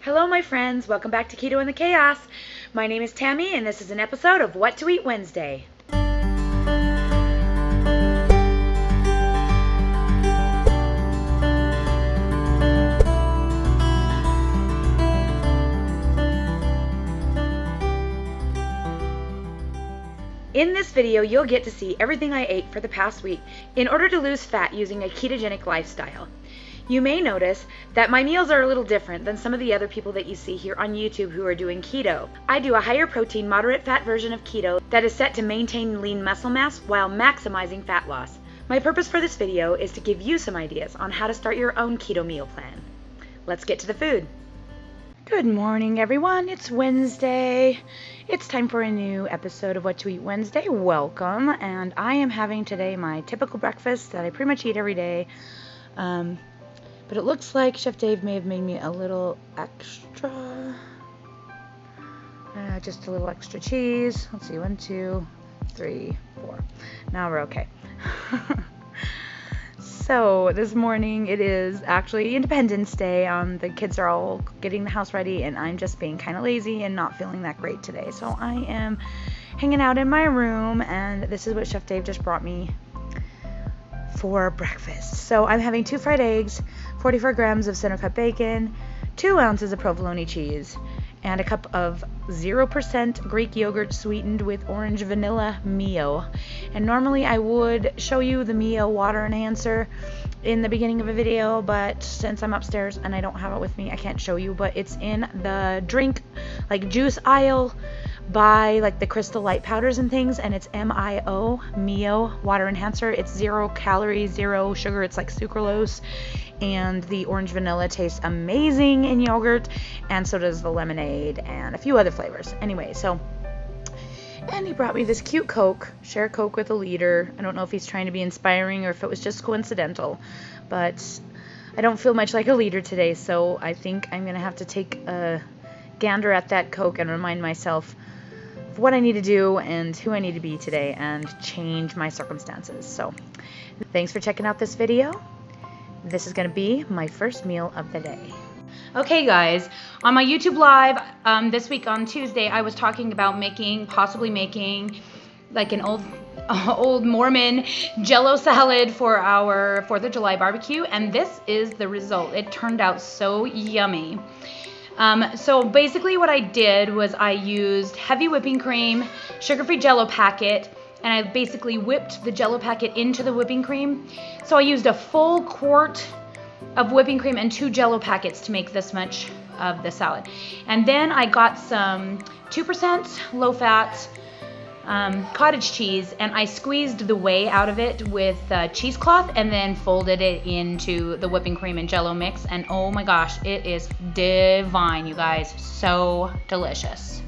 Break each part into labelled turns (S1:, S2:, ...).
S1: Hello my friends, welcome back to Keto and the Chaos. My name is Tammy and this is an episode of What to Eat Wednesday. In this video, you'll get to see everything I ate for the past week in order to lose fat using a ketogenic lifestyle. You may notice that my meals are a little different than some of the other people that you see here on YouTube who are doing keto. I do a higher protein, moderate fat version of keto that is set to maintain lean muscle mass while maximizing fat loss. My purpose for this video is to give you some ideas on how to start your own keto meal plan. Let's get to the food. Good morning everyone, it's Wednesday. It's time for a new episode of What to Eat Wednesday. Welcome, and I am having today my typical breakfast that I pretty much eat every day. But it looks like Chef Dave may have made me a little extra, just a little extra cheese. Let's see, 1, 2, 3, 4. Now we're okay. So this morning it is actually Independence Day. The kids are all getting the house ready and I'm just being kind of lazy and not feeling that great today. So I am hanging out in my room and this is what Chef Dave just brought me for breakfast. So I'm having 2 fried eggs, 44 grams of center cut bacon, 2 ounces of provolone cheese, and a cup of 0% Greek yogurt sweetened with orange vanilla Mio. And normally I would show you the Mio water enhancer in the beginning of a video, but since I'm upstairs and I don't have it with me, I can't show you, but it's in the drink, like juice aisle by like the Crystal Light powders and things, and it's Mio water enhancer. It's 0 calories, 0 sugar. It's like sucralose, and the orange vanilla tastes amazing in yogurt, and so does the lemonade and a few other flavors. Anyway, and he brought me this cute Coke, share Coke with a leader. I don't know if he's trying to be inspiring or if it was just coincidental, but I don't feel much like a leader today, so I think I'm gonna have to take a gander at that Coke and remind myself what I need to do and who I need to be today and change my circumstances. So thanks for checking out this video. This is going to be my first meal of the day. Okay guys, on my YouTube live this week on Tuesday, I was talking about possibly making like an old Mormon Jell-O salad for our 4th of July barbecue, and this is the result. It turned out so yummy. So basically what I did was I used heavy whipping cream, sugar-free Jell-O packet, and I basically whipped the Jell-O packet into the whipping cream. So I used a full quart of whipping cream and 2 Jell-O packets to make this much of the salad. And then I got some 2% low-fat cottage cheese, and I squeezed the whey out of it with cheesecloth and then folded it into the whipping cream and Jell-O mix, and oh my gosh, it is divine, you guys. So delicious.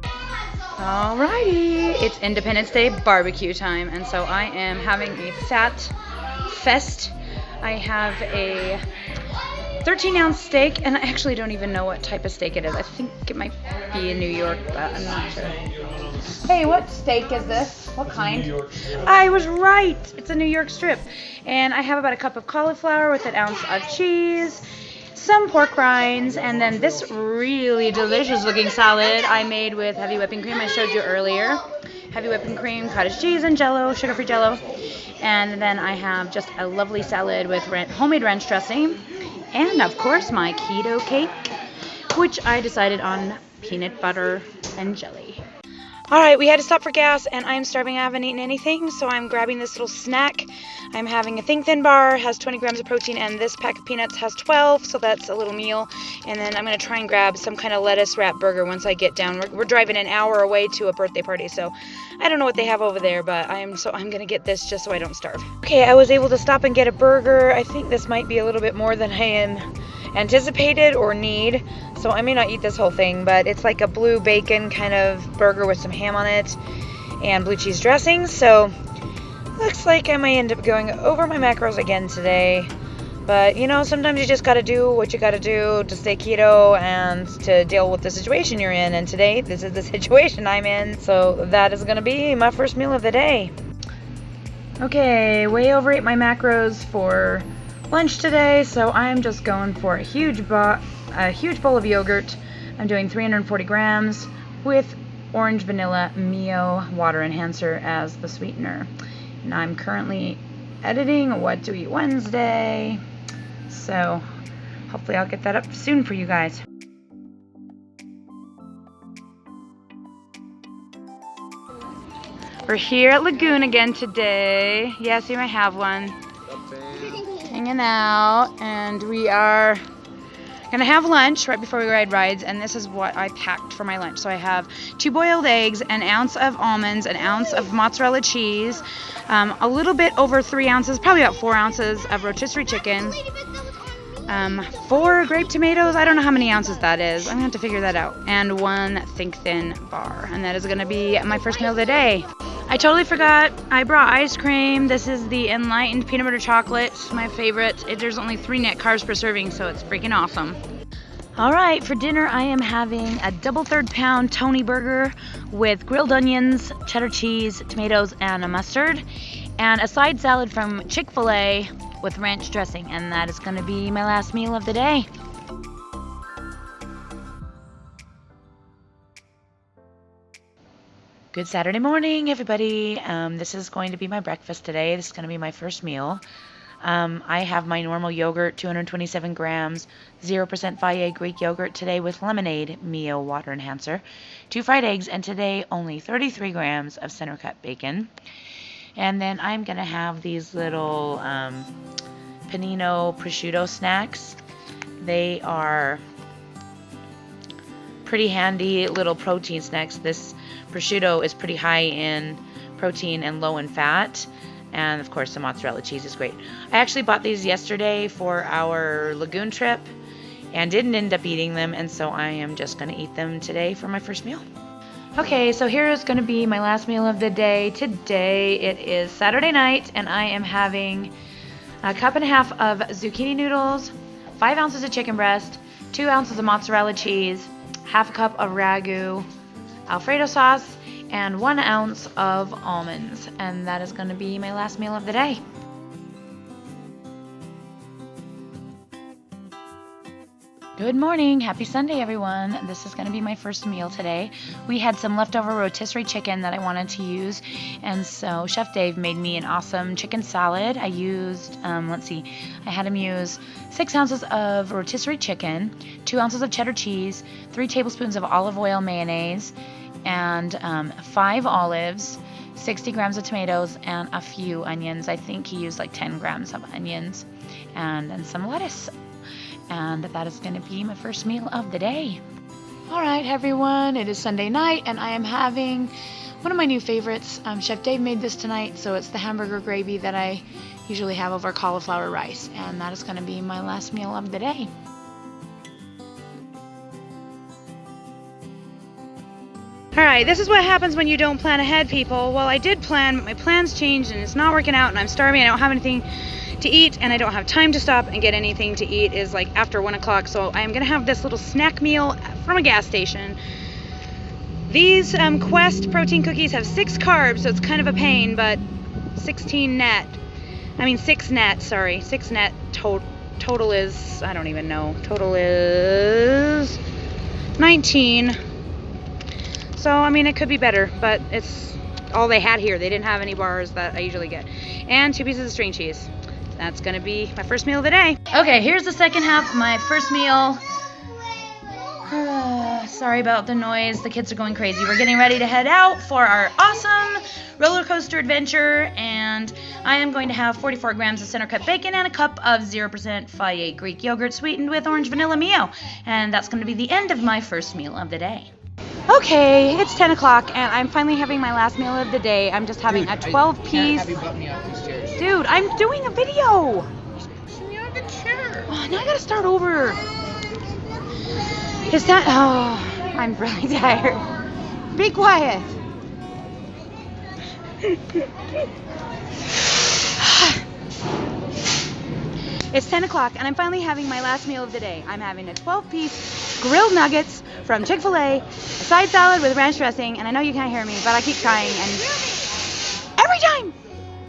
S1: Alrighty, it's Independence Day barbecue time, and so I am having a fat fest. I have a 13-ounce steak, and I actually don't even know what type of steak it is. I think it might be in New York, but I'm not sure. Hey, what steak is this? What kind? I was right. It's a New York strip. And I have about a cup of cauliflower with an ounce of cheese, some pork rinds, and then this really delicious looking salad I made with heavy whipping cream I showed you earlier. Heavy whipping cream, cottage cheese, and Jell-O, sugar-free Jell-O. And then I have just a lovely salad with homemade ranch dressing. And of course my keto cake, which I decided on peanut butter and jelly. Alright, we had to stop for gas and I'm starving. I haven't eaten anything, so I'm grabbing this little snack. I'm having a Think Thin bar, has 20 grams of protein, and this pack of peanuts has 12, so that's a little meal. And then I'm going to try and grab some kind of lettuce wrap burger once I get down. We're driving an hour away to a birthday party, so I don't know what they have over there, but I'm going to get this just so I don't starve. Okay, I was able to stop and get a burger. I think this might be a little bit more than I anticipated or need, so I may not eat this whole thing, but it's like a blue bacon kind of burger with some ham on it and blue cheese dressing, so looks like I may end up going over my macros again today. But you know, sometimes you just gotta do what you gotta do to stay keto and to deal with the situation you're in, and today this is the situation I'm in, so that is gonna be my first meal of the day. Okay, way overate my macros for lunch today, so I'm just going for a huge a huge bowl of yogurt. I'm doing 340 grams with orange vanilla Mio water enhancer as the sweetener. And I'm currently editing What to Eat Wednesday. So hopefully I'll get that up soon for you guys. We're here at Lagoon again today. Yes, you might have one. Hanging out, and we are gonna have lunch right before we ride rides, and this is what I packed for my lunch. So I have 2 boiled eggs, an ounce of almonds, an ounce of mozzarella cheese, a little bit over 3 ounces, probably about 4 ounces of rotisserie chicken, 4 grape tomatoes, I don't know how many ounces that is, I'm gonna have to figure that out, and 1 Think Thin bar, and that is gonna be my first meal of the day. I totally forgot, I brought ice cream. This is the Enlightened Peanut Butter Chocolate, my favorite. There's only 3 net carbs per serving, so it's freaking awesome. All right, for dinner I am having a double 1/3 pound Tony burger with grilled onions, cheddar cheese, tomatoes, and a mustard, and a side salad from Chick-fil-A with ranch dressing, and that is gonna be my last meal of the day. Good Saturday morning, everybody. This is going to be my breakfast today. This is going to be my first meal. I have my normal yogurt, 227 grams, 0% Fage Greek yogurt today with lemonade, Mio water enhancer, 2 fried eggs, and today only 33 grams of center cut bacon. And then I'm going to have these little panino prosciutto snacks. They are pretty handy little protein snacks. This prosciutto is pretty high in protein and low in fat, and of course the mozzarella cheese is great. I actually bought these yesterday for our Lagoon trip and didn't end up eating them, and so I am just going to eat them today for my first meal. Okay, so here is going to be my last meal of the day. Today it is Saturday night, and I am having a 1.5 cups of zucchini noodles, 5 ounces of chicken breast, 2 ounces of mozzarella cheese, 1/2 cup of ragu, Alfredo sauce, and 1 ounce of almonds, and that is going to be my last meal of the day. Good morning, happy Sunday everyone. This is going to be my first meal today. We had some leftover rotisserie chicken that I wanted to use, and so Chef Dave made me an awesome chicken salad. I used, I had him use 6 ounces of rotisserie chicken, 2 ounces of cheddar cheese, 3 tablespoons of olive oil mayonnaise, and 5 olives, 60 grams of tomatoes, and a few onions. I think he used like 10 grams of onions, and then some lettuce. And that is going to be my first meal of the day. All right, everyone, it is Sunday night, and I am having one of my new favorites. Chef Dave made this tonight, so it's the hamburger gravy that I usually have over cauliflower rice, and that is going to be my last meal of the day. All right, this is what happens when you don't plan ahead, people. Well, I did plan, but my plans changed, and it's not working out, and I'm starving. I don't have anything to eat, and I don't have time to stop and get anything to eat. Is like after 1 o'clock, so I am gonna have this little snack meal from a gas station. These Quest protein cookies have 6 carbs, so it's kind of a pain, but 6 net, sorry, 6 net total is, I don't even know, total is 19. So I mean, it could be better, but it's all they had here. They didn't have any bars that I usually get, and 2 pieces of string cheese. That's gonna be my first meal of the day. Okay, here's the second half of my first meal. Sorry about the noise, the kids are going crazy. We're getting ready to head out for our awesome roller coaster adventure, and I am going to have 44 grams of center cut bacon and a cup of 0% Fage Greek yogurt sweetened with orange vanilla Mio, and that's gonna be the end of my first meal of the day. Okay, it's 10 o'clock, and I'm finally having my last meal of the day. I'm just having a 12-piece... Dude, I'm doing a video! Oh, now I gotta start over. Is that... Oh, I'm really tired. Be quiet. It's 10 o'clock, and I'm finally having my last meal of the day. I'm having a 12-piece grilled nuggets from Chick-fil-A, a side salad with ranch dressing, and I know you can't hear me, but I keep trying, and every time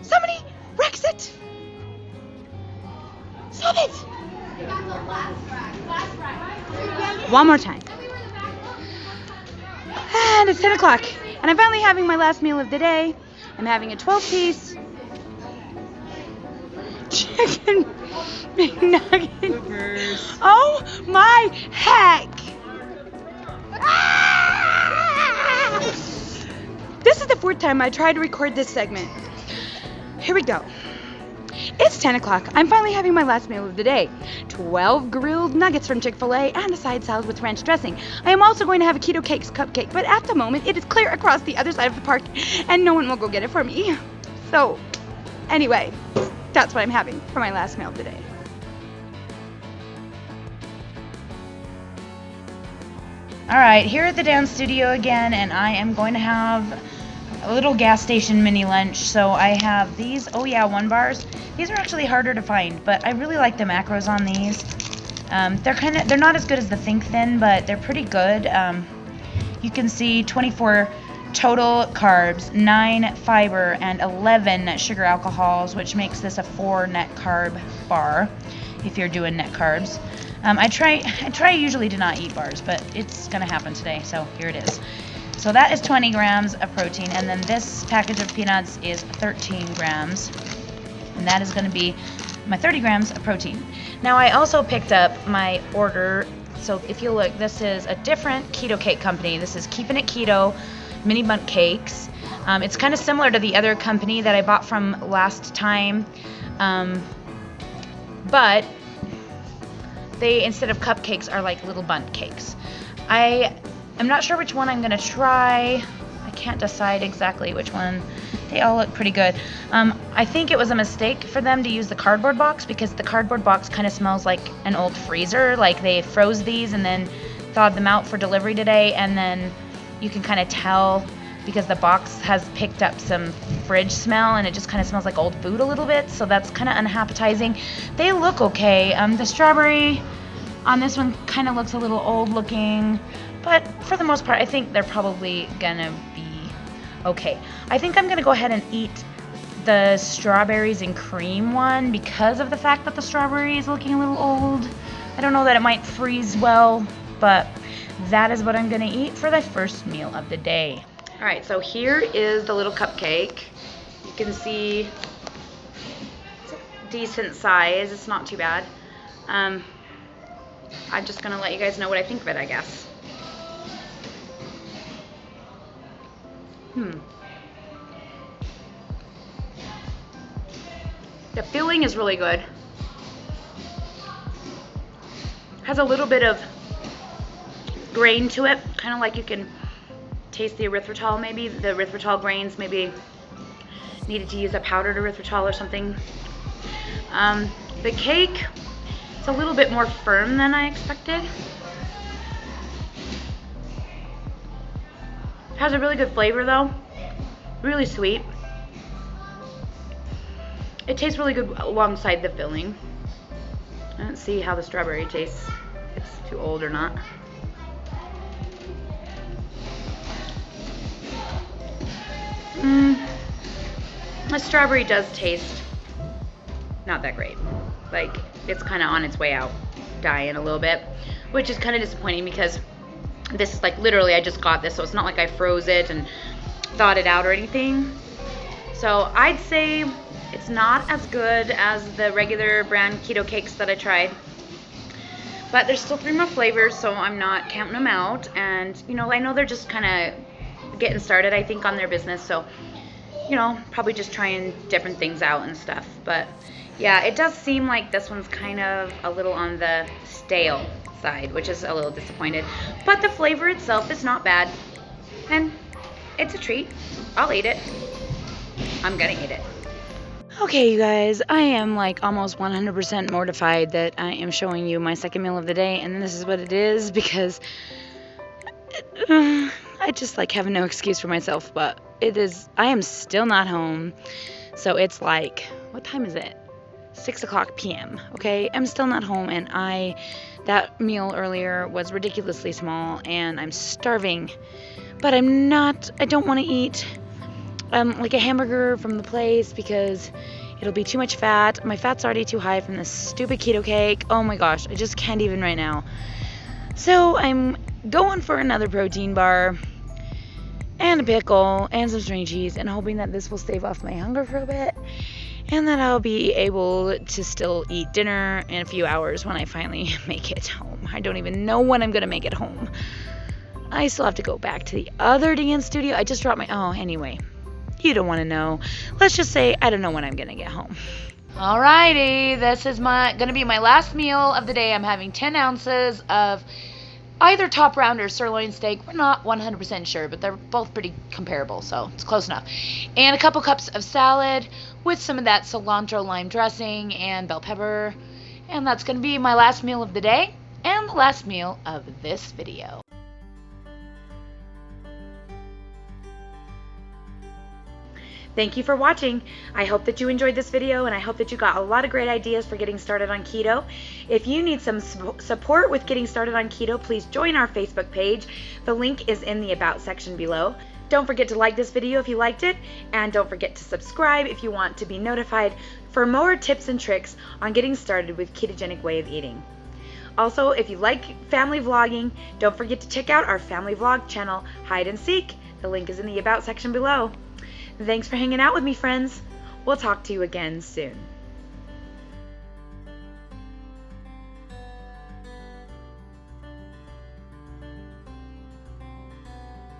S1: somebody wrecks it. Stop it. One more time. And it's 10 o'clock. And I'm finally having my last meal of the day. I'm having a 12-piece chicken McNugget. Oh my heck! Ah! This is the fourth time I tried to record this segment. Here we go. It's 10 o'clock. I'm finally having my last meal of the day. 12 grilled nuggets from Chick-fil-A and a side salad with ranch dressing. I am also going to have a keto cakes cupcake, but at the moment it is clear across the other side of the park and no one will go get it for me. So, anyway, that's what I'm having for my last meal of the day. Alright, here at the dance studio again, and I am going to have a little gas station mini lunch. So I have these Oh Yeah One bars. These are actually harder to find, but I really like the macros on these. They're not as good as the Think Thin, but they're pretty good. You can see 24 total carbs, 9 fiber, and 11 sugar alcohols, which makes this a 4 net carb bar if you're doing net carbs. I try usually to not eat bars, but it's gonna happen today, so here it is. So that is 20 grams of protein, and then this package of peanuts is 13 grams, and that is going to be my 30 grams of protein. Now I also picked up my order, so if you look, this is a different keto cake company. This is Keeping It Keto Mini Bundt Cakes. It's kind of similar to the other company that I bought from last time, but they, instead of cupcakes, are like little bundt cakes. I'm not sure which one I'm going to try. I can't decide exactly which one. They all look pretty good. I think it was a mistake for them to use the cardboard box because the cardboard box kind of smells like an old freezer. Like they froze these and then thawed them out for delivery today, and then you can kind of tell because the box has picked up some fridge smell and it just kind of smells like old food a little bit, so that's kind of unappetizing. They look okay. The strawberry on this one kind of looks a little old looking, but for the most part, I think they're probably gonna be okay. I think I'm gonna go ahead and eat the strawberries and cream one because of the fact that the strawberry is looking a little old. I don't know that it might freeze well, but that is what I'm gonna eat for the first meal of the day. All right, so here is the little cupcake. You can see it's a decent size. It's not too bad. I'm just gonna let you guys know what I think of it, I guess. The filling is really good. Has a little bit of grain to it, kind of like you can taste the erythritol. Maybe the erythritol grains maybe needed to use a powdered erythritol or something. The cake, it's a little bit more firm than I expected. Has a really good flavor though, really sweet. It tastes really good alongside the filling. I don't see how the strawberry tastes, if it's too old or not. The strawberry does taste not that great. Like, it's kind of on its way out, dying a little bit, which is kind of disappointing because this is like literally I just got this, so it's not like I froze it and thawed it out or anything. So I'd say it's not as good as the regular brand keto cakes that I tried, but there's still 3 more flavors, so I'm not counting them out. And you know, I know they're just kind of getting started, I think, on their business, so you know, probably just trying different things out and stuff. But yeah, it does seem like this one's kind of a little on the stale side, which is a little disappointed, but the flavor itself is not bad and it's a treat. I'll eat it. I'm gonna eat it. Okay, you guys, I am like almost 100% mortified that I am showing you my second meal of the day, and this is what it is because I just like have no excuse for myself, but it is, I am still not home. So it's like, what time is it? 6:00 p.m. Okay, I'm still not home, and that meal earlier was ridiculously small, and I'm starving. But I don't want to eat like a hamburger from the place because It'll be too much fat. My fat's already too high from this stupid keto cake. Oh my gosh, I just can't even right now. So I'm going for another protein bar and a pickle and some string cheese and hoping that this will stave off my hunger for a bit and that I'll be able to still eat dinner in a few hours when I finally make it home. I don't even know when I'm going to make it home. I still have to go back to the other dance studio. I just dropped my... Oh, anyway. You don't want to know. Let's just say I don't know when I'm going to get home. Alrighty, this is going to be my last meal of the day. I'm having 10 ounces of either top round or sirloin steak. We're not 100% sure, but they're both pretty comparable, so it's close enough. And a couple cups of salad with some of that cilantro lime dressing and bell pepper. And that's going to be my last meal of the day and the last meal of this video. Thank you for watching. I hope that you enjoyed this video and I hope that you got a lot of great ideas for getting started on keto. If you need some support with getting started on keto, please join our Facebook page. The link is in the About section below. Don't forget to like this video if you liked it, and don't forget to subscribe if you want to be notified for more tips and tricks on getting started with ketogenic way of eating. Also, if you like family vlogging, don't forget to check out our family vlog channel, Hide and Seek. The link is in the About section below. Thanks for hanging out with me, friends. We'll talk to you again soon.